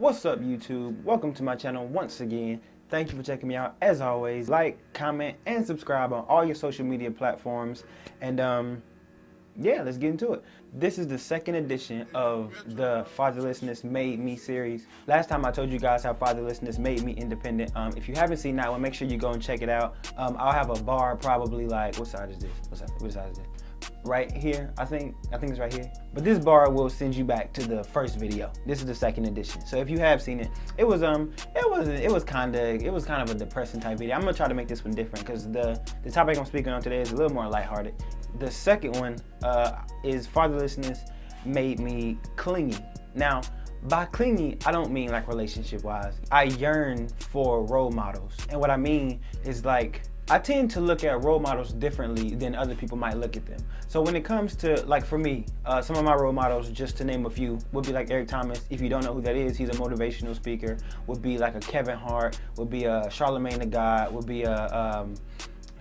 What's up, YouTube? Welcome to my channel once again. Thank you for checking me out. As always, like, comment, and subscribe on all your social media platforms. And yeah, let's get into it. This is the second edition of the Fatherlessness Made Me series. Last time I told you guys how fatherlessness made me independent. If you haven't seen that one, make sure you go and check it out. I'll have a bar probably like, what side is this? What side is this? Right here, I think it's right here. But this bar will send you back to the first video. This is the second edition. So if you have seen it, it was kind of a depressing type video. I'm gonna try to make this one different because the topic I'm speaking on today is a little more lighthearted. The second one is Fatherlessness Made Me Clingy. Now, by clingy, I don't mean like relationship wise. I yearn for role models. And what I mean is like, I tend to look at role models differently than other people might look at them. So when it comes to, like for me, some of my role models, just to name a few, would be like Eric Thomas. If you don't know who that is, he's a motivational speaker. Would be like a Kevin Hart, would be a Charlemagne the God, would be a,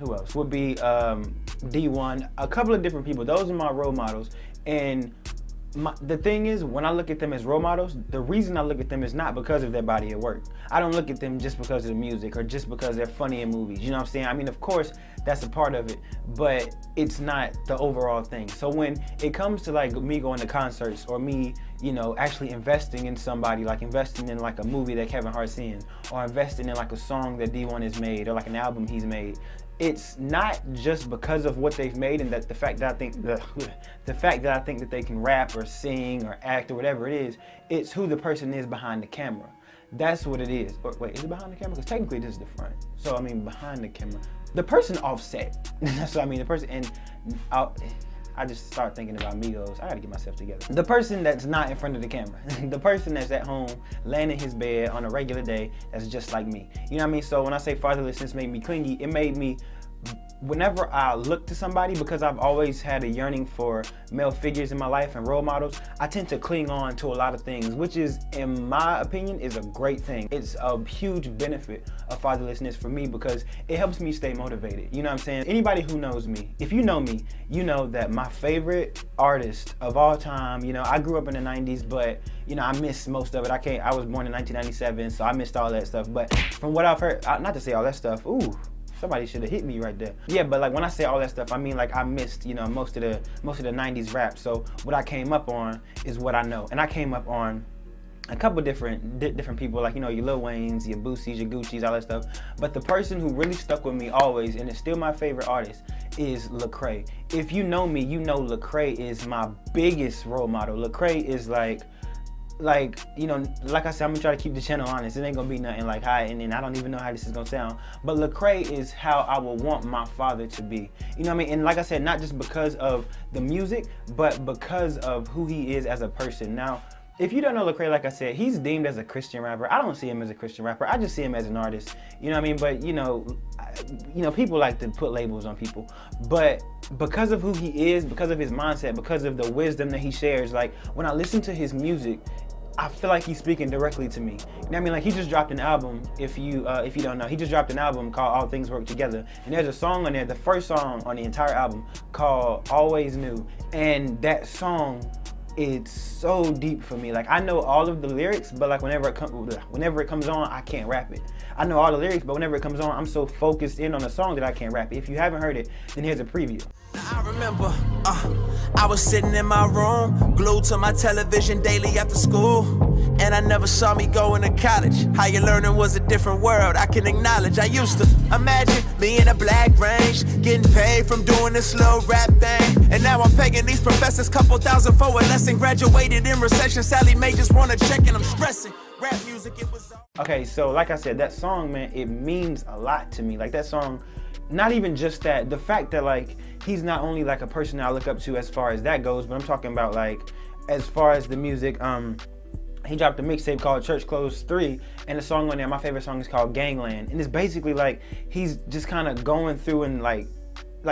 who else? Would be D1, a couple of different people. Those are my role models. And the thing is, when I look at them as role models, the reason I look at them is not because of their body of work. I don't look at them just because of the music or just because they're funny in movies. You know what I'm saying? I mean, of course, that's a part of it, but it's not the overall thing. So when it comes to like me going to concerts or me, you know, actually investing in somebody, like investing in like a movie that Kevin Hart's in, or investing in like a song that D1 has made, or like an album he's made, it's not just because of what they've made and that the fact that I think that they can rap or sing or act or whatever it is. It's who the person is behind the camera. That's what it is. Or, wait, is it behind the camera? Because technically this is the front. So I mean behind the camera. The person offset. That's what I mean. The person, and I just start thinking about Migos. I gotta get myself together. The person that's not in front of the camera. The person that's at home, laying in his bed on a regular day, that's just like me. You know what I mean? So when I say fatherlessness made me clingy, it made me, whenever I look to somebody, because I've always had a yearning for male figures in my life and role models, I tend to cling on to a lot of things, which is, in my opinion, is a great thing. It's a huge benefit of fatherlessness for me because it helps me stay motivated. You know what I'm saying? Anybody who knows me, if you know me, you know that my favorite artist of all time, you know, I grew up in the 90s, but you know, I missed most of it. I was born in 1997, so I missed all that stuff. But from what I've heard, not to say all that stuff, ooh, somebody should have hit me right there. Yeah, but like when I say all that stuff, I mean like I missed, you know, most of the 90s rap. So what I came up on is what I know. And I came up on a couple different people, like, you know, your Lil Waynes, your Boosies, your Gucci's, all that stuff. But the person who really stuck with me always, and is still my favorite artist, is Lecrae. If you know me, you know Lecrae is my biggest role model. Lecrae is like, you know, like I said, I'm gonna try to keep the channel honest. It ain't gonna be nothing like high, and I don't even know how this is gonna sound. But Lecrae is how I would want my father to be. You know what I mean? And like I said, not just because of the music, but because of who he is as a person. Now, if you don't know Lecrae, like I said, he's deemed as a Christian rapper. I don't see him as a Christian rapper. I just see him as an artist. You know what I mean? But you know, people like to put labels on people. But because of who he is, because of his mindset, because of the wisdom that he shares, like when I listen to his music, I feel like he's speaking directly to me. You know what I mean? Like he just dropped an album, if you don't know, he just dropped an album called All Things Work Together. And there's a song on there, the first song on the entire album, called Always Knew. And that song, it's so deep for me. Like I know all of the lyrics, but like whenever it comes on, I can't rap it. I know all the lyrics, but whenever it comes on, I'm so focused in on the song that I can't rap it. If you haven't heard it, then here's a preview. I remember, I was sitting in my room, glued to my television daily after school. And I never saw me going to college. Higher learning was a different world, I can acknowledge. I used to imagine being a black range, getting paid from doing this little rap thing. And now I'm paying these professors couple thousand for a lesson. Graduated in recession, Sally Mae just wanna check and I'm stressing. Rap music, it was all. Okay, so like I said, that song, man, it means a lot to me. Like that song, not even just that, the fact that like, he's not only like a person I look up to as far as that goes, but I'm talking about like, as far as the music, he dropped a mixtape called Church Clothes 3, and the song on there, my favorite song is called Gangland. And it's basically like, he's just kind of going through and like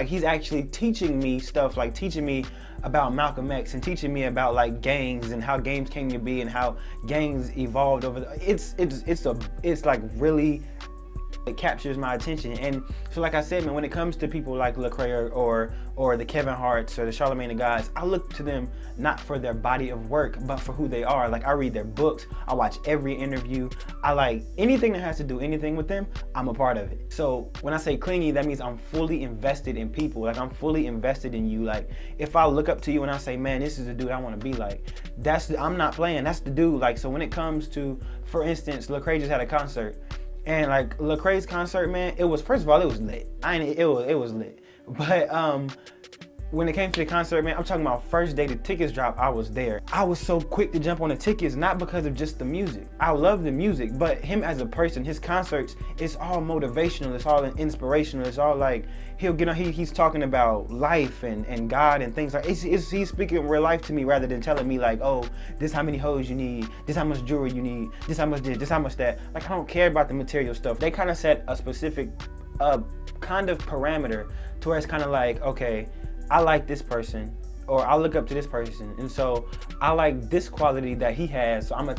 he's actually teaching me stuff, like teaching me about Malcolm X and teaching me about like gangs and how gangs came to be and how gangs evolved over it's like really It captures my attention. And so like I said, man, when it comes to people like Lecrae or the Kevin Harts or the Charlamagne the Gods, I look to them not for their body of work, but for who they are. Like, I read their books, I watch every interview, I like anything that has to do anything with them, I'm a part of it. So when I say clingy, that means I'm fully invested in people. Like, I'm fully invested in you. Like, if I look up to you and I say, man, this is the dude I want to be like, I'm not playing, that's the dude. Like, so when it comes to, for instance, Lecrae just had a concert. And like Lecrae's concert, man, it was, first of all, it was lit. It was lit. But when it came to the concert, man, I'm talking about first day the tickets dropped, I was there. I was so quick to jump on the tickets, not because of just the music. I love the music, but him as a person, his concerts, it's all motivational, it's all inspirational, it's all like, he'll get on, he's talking about life and God and things like, he's speaking real life to me rather than telling me like, oh, this how many hoes you need, this how much jewelry you need, this how much this how much that. Like, I don't care about the material stuff. They kind of set a specific kind of parameter to where it's kind of like, okay, I like this person, or I look up to this person, and so I like this quality that he has, so I'm gonna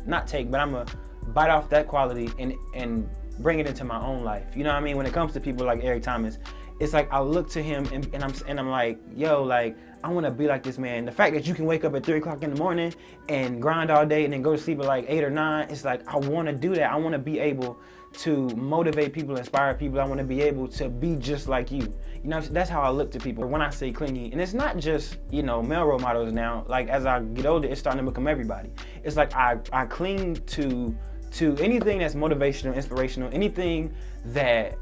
but I'm gonna bite off that quality and bring it into my own life. You know what I mean? When it comes to people like Eric Thomas, it's like I look to him and I'm like, yo, like, I wanna be like this man. The fact that you can wake up at 3 o'clock in the morning and grind all day and then go to sleep at like 8 or 9, it's like, I wanna do that. I wanna be able to motivate people, inspire people. I wanna be able to be just like you. You know, that's how I look to people when I say clingy. And it's not just, you know, male role models now. Like, as I get older, it's starting to become everybody. It's like I cling to anything that's motivational, inspirational, anything that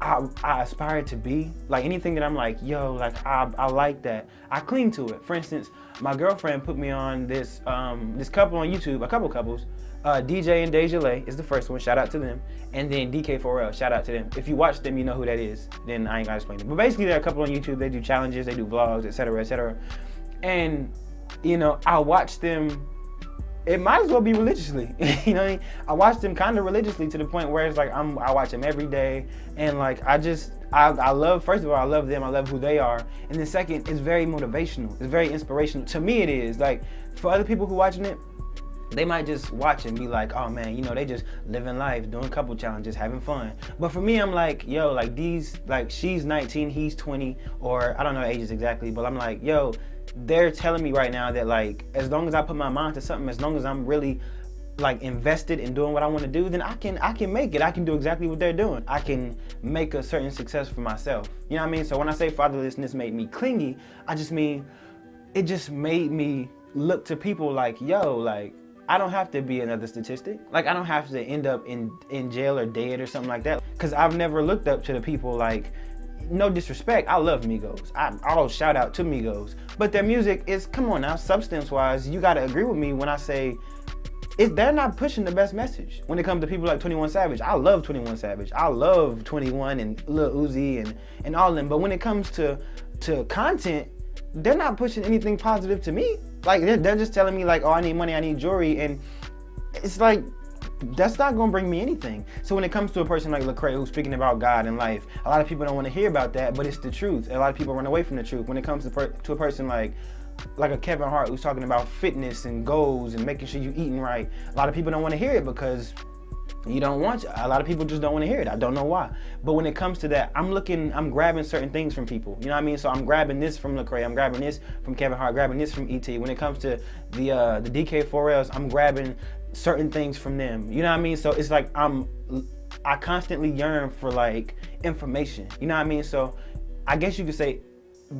I aspire to be. Like, anything that I'm like, yo, like, I like that, I cling to it. For instance, my girlfriend put me on this couple on YouTube, a couple couples. DJ and Deja Lay is the first one, shout out to them. And then DK4L, shout out to them. If you watch them, you know who that is. Then I ain't gotta explain it. But basically, they're a couple on YouTube. They do challenges, they do vlogs, etc., etc. And, you know, I watch them, it might as well be religiously. You know what I mean? I watch them kind of religiously to the point where it's like, I watch them every day. And like, I love, first of all, I love them, I love who they are. And then second, it's very motivational. It's very inspirational. To me, it is. Like, for other people who watching it, they might just watch and be like, oh man, you know, they just living life, doing couple challenges, having fun. But for me, I'm like, yo, like she's 19, he's 20, or I don't know the ages exactly, but I'm like, yo, they're telling me right now that like, as long as I put my mind to something, as long as I'm really like invested in doing what I want to do, then I can make it. I can do exactly what they're doing. I can make a certain success for myself. You know what I mean? So when I say fatherlessness made me clingy, I just mean, it just made me look to people like, yo, like, I don't have to be another statistic. Like, I don't have to end up in jail or dead or something like that. Cause I've never looked up to the people, like, no disrespect, I love Migos. I'll shout out to Migos. But their music is, come on now, substance-wise, you gotta agree with me when I say, they're not pushing the best message. When it comes to people like 21 Savage, I love 21 Savage. I love 21 and Lil Uzi and all of them. But when it comes to content, they're not pushing anything positive to me. Like, they're just telling me like, oh, I need money, I need jewelry, and it's like, that's not gonna bring me anything. So when it comes to a person like Lecrae who's speaking about God and life, a lot of people don't want to hear about that, but it's the truth. A lot of people run away from the truth. When it comes to a person like a Kevin Hart who's talking about fitness and goals and making sure you're eating right, a lot of people don't want to hear it because you don't want to. A lot of people just don't want to hear it. I don't know why. But when it comes to that, I'm grabbing certain things from people. You know what I mean? So I'm grabbing this from Lecrae, I'm grabbing this from Kevin Hart, grabbing this from E.T. When it comes to the DK4Ls, I'm grabbing certain things from them. You know what I mean? So it's like I constantly yearn for like information. You know what I mean? So I guess you could say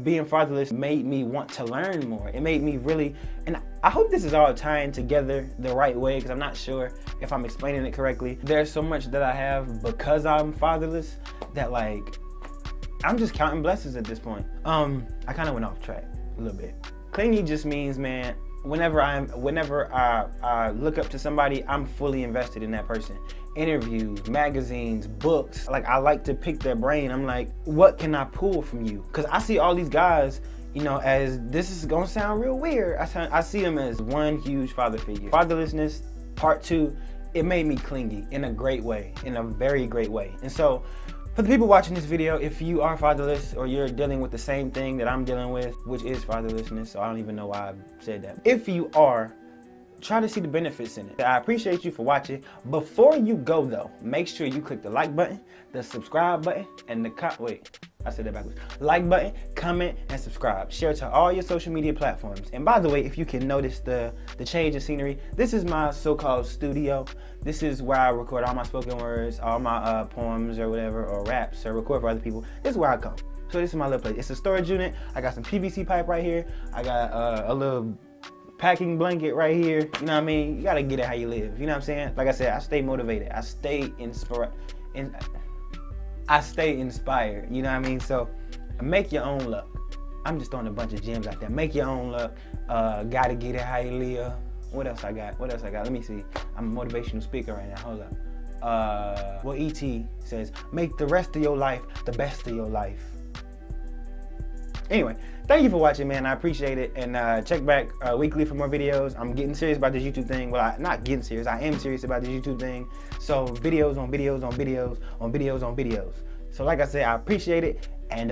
being fatherless made me want to learn more. It made me really, and I hope this is all tying together the right way, because I'm not sure if I'm explaining it correctly. There's so much that I have because I'm fatherless that like, I'm just counting blessings at this point. I kind of went off track a little bit. Clingy just means, man, whenever I look up to somebody, I'm fully invested in that person. Interviews, magazines, books. Like, I like to pick their brain. I'm like, what can I pull from you? Because I see all these guys, you know, as, this is gonna sound real weird, I see them as one huge father figure. Fatherlessness, part 2, it made me clingy in a great way, in a very great way. And so, for the people watching this video, if you are fatherless or you're dealing with the same thing that I'm dealing with, which is fatherlessness, so I don't even know why I said that. If you are, try to see the benefits in it. I appreciate you for watching. Before you go though, make sure you click the like button, the subscribe button, and the I said that backwards. Like button, comment, and subscribe. Share to all your social media platforms. And by the way, if you can notice the change in scenery, this is my so-called studio. This is where I record all my spoken words, all my poems or whatever, or raps, or record for other people. This is where I come. So this is my little place. It's a storage unit. I got some PVC pipe right here. I got a little packing blanket right here. You know what I mean? You gotta get it how you live. You know what I'm saying? Like I said, I stay motivated. I stay inspired. You know what I mean? So make your own luck. I'm just throwing a bunch of gems out there. Make your own luck. Gotta get it how you live. What else I got? Let me see. I'm a motivational speaker right now. Hold up. Well, E.T. says, make the rest of your life the best of your life. Anyway, thank you for watching, man. I appreciate it. And check back weekly for more videos. I'm getting serious about this YouTube thing. Well, not getting serious. I am serious about this YouTube thing. So videos on videos on videos on videos on videos. So like I said, I appreciate it. And